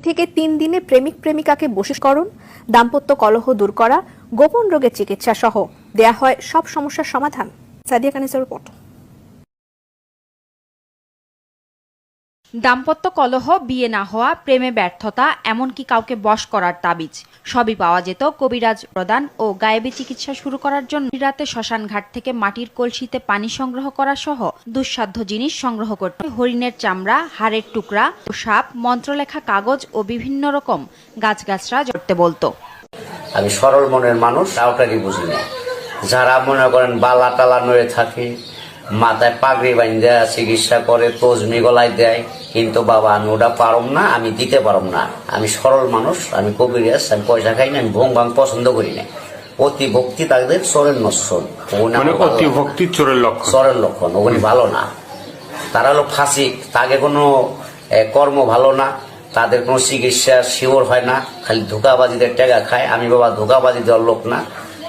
থেকে 3 দিনে প্রেমিক প্রেমিকাকে বশীকরণ, দাম্পত্য কলহ দূর করা, গোপন রোগের চিকিৎসা সহ দেয়া হয় সব সমস্যার সমাধান। সাদিয়া কানিসের রিপোর্ট। দাম্পত্য কলহ, বিয়ে না হওয়া, প্রেমে ব্যর্থতা, এমনকি কাউকে বশ করার তাবিজ সবই পাওয়া যেত কবিরাজ প্রদান ও গায়েবী চিকিৎসা শুরু করার জন্য। রাতে শ্মশানঘাট থেকে মাটির কলসিতে পানি সংগ্রহ করা সহ দুঃসাধ্য জিনিস সংগ্রহ করতে হরিণের চামড়া, হাড়ের টুকরা, সাপ, মন্ত্রলেখা কাগজ ও বিভিন্ন রকম গাছগাছরা জড়তে বলতো। আমি সরল মনের মানুষ, কাউটারই বুঝি না। যারা মনে করেন বালা টালা নড়ে থাকে, মাথায় পাগড়ি বান্ধা চিকিৎসা করে, তজমি গলায় দেয়, কিন্তু বাবা আমি ওটা পারম না, আমি দিতে পারম না। আমি সরল মানুষ, আমি কবিরাজ, আমি পয়সা খাই না, আমি ভং ভাং পছন্দ করি না। অতি ভক্তি তাদের চোরের নশ্বর, অতি ভক্তি চোরের লক্ষণ, চোরের লক্ষণ। ওগুলি ভালো না, তারা হলো ফাঁসিক, তাকে কোনো কর্ম ভালো না, তাদের কোনো চিকিৎসা শিওর হয় না, খালি ধোকাবাজিদের টাকা খায়। আমি বাবা ধোকাবাজি দেওয়ার লোক না।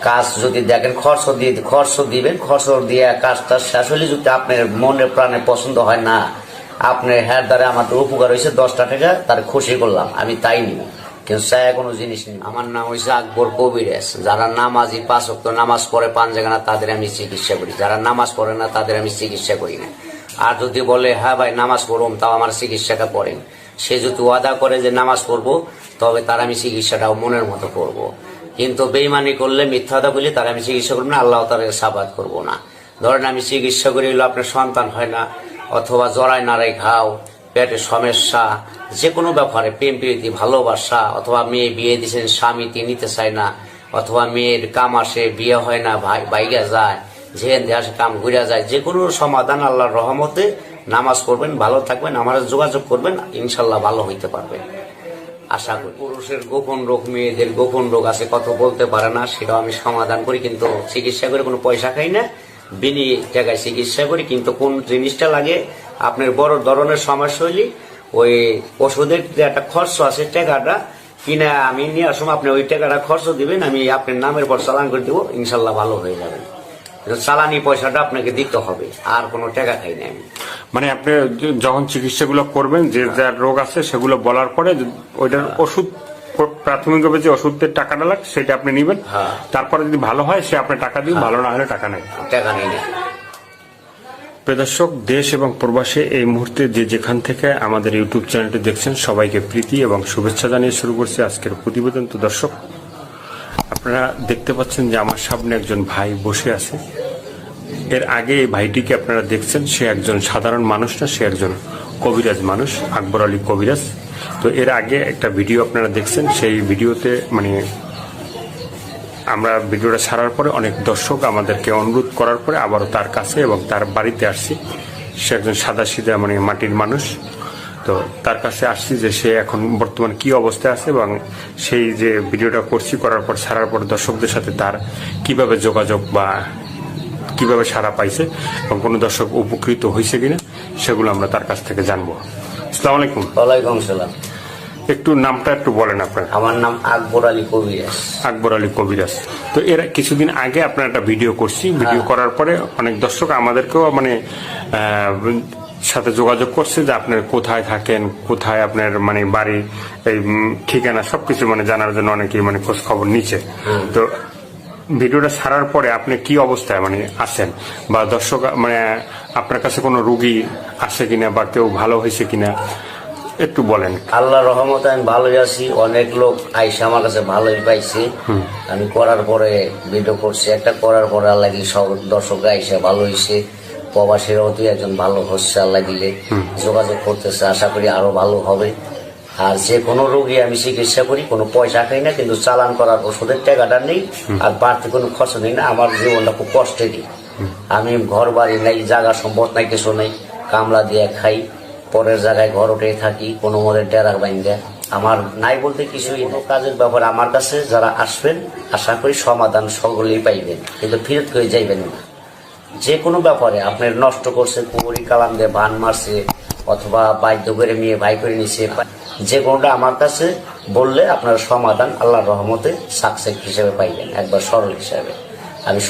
কাজ যদি দেখেন খরচ দিবেন, খরচ দিয়ে কাজটা শেষ হলে যদি আপনার মনে প্রাণে পছন্দ হয় না, আপনার হ্যার দ্বারা আমাদের উপকার হয়েছে 10টা টাকা, তার খুশি করলাম, আমি তাই নিব, কিন্তু চায় কোনো জিনিস নেই। আমার নাম হয়েছে আকবর কবিরাজ। যারা নামাজি 5 ওয়াক্ত নামাজ পড়ে 5 জায়গা, তাদের আমি চিকিৎসা করি। যারা নামাজ পড়ে না তাদের আমি চিকিৎসা করি না। আর যদি বলে হ্যাঁ ভাই নামাজ পড়ুম, তাও আমার চিকিৎসাটা করেন, সে যদি ওয়াদা করে যে নামাজ পড়বো, তবে তার আমি চিকিৎসাটাও মনের মতো করবো। কিন্তু বেইমানি করলে, মিথ্যাটা বলে তার আমি চিকিৎসা করবো না, আল্লাহ তার সাবাদ করবো না। ধরেন আমি চিকিৎসা করি হলো আপনার সন্তান হয় না, অথবা জরাই নাড়াই ঘাও, পেটের সমস্যা, যে কোনো ব্যাপারে, প্রেম প্রীতি, ভালোবাসা, অথবা মেয়ে বিয়ে দিয়েছেন স্বামী তিনি নিতে চায় না, অথবা মেয়ের কাম আসে বিয়ে হয় না, বাইগা যায়, যেখান দিয়ে আসে কাম ঘুরে যায়, যে কোনো সমাধান আল্লাহর রহমতে। নামাজ পড়বেন, ভালো থাকবেন, আমার যোগাযোগ করবেন, ইনশাল্লাহ ভালো হইতে পারবেন আশা করি। পুরুষের গোপন রোগ, মেয়েদের গোপন রোগ আছে, কত বলতে পারে না, সেটাও আমি সমাধান করি, কিন্তু চিকিৎসা করে কোনো পয়সা খাই না, বিনি টাকায় চিকিৎসা করি। কিন্তু কোন জিনিসটা লাগে আপনার বড় ধরনের সমস্যা হইলে ওই ওষুধের যে একটা খরচ আছে, টাকাটা কিনা আমি নিয়ে আসুন, আপনি ওই টাকাটা খরচ দিবেন, আমি আপনার নামের পর চালান করে দিব, ইনশাল্লাহ ভালো হয়ে যাবে। চালানি পয়সাটা আপনাকে দিতে হবে, আর কোনো টাকা খাই না আমি। মানে আপনি যখন চিকিৎসাগুলো করবেন, যে যার রোগ আছে সেগুলো বলার পরে ওইটার ওষুধ, প্রাথমিকভাবে যে ওষুধের টাকাটা লাগে সেটা আপনি নেবেন, তারপরে যদি ভালো হয় সে আপনি টাকা দিন, ভালো না হলে টাকা নেই। প্রিয় দর্শক, দেশ এবং প্রবাসে এই মুহূর্তে যে যেখান থেকে আমাদের ইউটিউব চ্যানেলটি দেখছেন, সবাইকে প্রীতি এবং শুভেচ্ছা জানিয়ে শুরু করছি আজকের প্রতিবেদন। তো দর্শক, আপনারা দেখতে পাচ্ছেন যে আমার সামনে একজন ভাই বসে আছে। এর আগে এই ভাইটিকে আপনারা দেখছেন, সে একজন সাধারণ মানুষ না, সে একজন কবিরাজ মানুষ, আকবর আলী কবিরাজ। তো এর আগে একটা ভিডিও আপনারা দেখছেন, সেই ভিডিওতে মানে আমরা ভিডিওটা ছাড়ার পরে অনেক দর্শক আমাদেরকে অনুরোধ করার পরে আবারও তার কাছে এবং তার বাড়িতে আসছি। সে একজন সাদাসিধা মানে মাটির মানুষ। তো তার কাছে আসছি যে সে এখন বর্তমানে কি অবস্থায় আছে, এবং সেই যে ভিডিওটা করছি, করার পর ছাড়ার পর দর্শকদের সাথে তার কিভাবে যোগাযোগ বা কিভাবে সাড়া পাইছে এবং কোনো দর্শক উপকৃত হয়েছে কিনা, সেগুলো আমরা তার কাছ থেকে জানবো। আসসালামু আলাইকুম। ওয়ালাইকুম সালাম। একটু নামটা একটু বলেন আপনার। আমার নাম আকবর আলী কবিরাজ। আকবর আলী কবিরাজ। তো এর কিছুদিন আগে আপনার একটা ভিডিও করছি, ভিডিও করার পরে অনেক দর্শক আমাদেরকেও মানে সাথে যোগাযোগ করছে যে আপনার কোথায় থাকেন, কোথায় আপনার মানে বাড়ি, এই ঠিকানা সবকিছু মানে জানার জন্য অনেকেই মানে খোঁজ খবর নিচ্ছে। তো ভিডিওটা ছাড়ার পরে আপনি কি অবস্থায় মানে আছেন, বা দর্শক মানে আপনার কাছে কোনো রোগী আসে কিনা, বা কেউ ভালো হয়েছে কিনা একটু বলেন। আল্লাহ রহমতে আমি ভালোই আছি। অনেক লোক আইসা আমার কাছে ভালোই পাইছে। আমি করার পরে ভিডিও করছি, একটা করার পরে আল্লাহ সব দর্শক আইসা ভালো হয়েছে। প্রবাসীরাও তুই একজন ভালো হচ্ছে, আল্লাহ দিলে যোগাযোগ করতেছে, আশা করি আরো ভালো হবে। আর যে কোনো রোগী আমি চিকিৎসা করি, কোনো পয়সা খাই না, কিন্তু চালান করার ওষুধের টাকাটা নেই, আর বাড়তি কোনো খরচ নেই না। আমার জীবনটা খুব কষ্টে দিই। আমি ঘর বাড়ি নাই, জায়গা সম্পদ নাই, কিছু নেই, কামলা দিয়ে খাই, পরের জায়গায় ঘর উঠে থাকি, কোনো মধ্যে ডেরা বাইন্দা। আমার নাই বলতে কিছুই কাজের ব্যাপারে আমার কাছে যারা আসবেন, আশা করি সমাধান সকলেই পাইবেন, কিন্তু ফিরত করে যাইবেন না। যে কোনো ব্যাপারে আপনার নষ্ট করছে, পুকুরি কালাম দিয়ে বান মারছে, অথবা বাধ্য করে মেয়ে ভাই করে নিছে, যে কোনোটা আমার কাছে বললে আপনার সমাধান আল্লাহর রহমতে সাকসেস হিসেবে পাইবেন, একবার সরল হিসাবে। আমি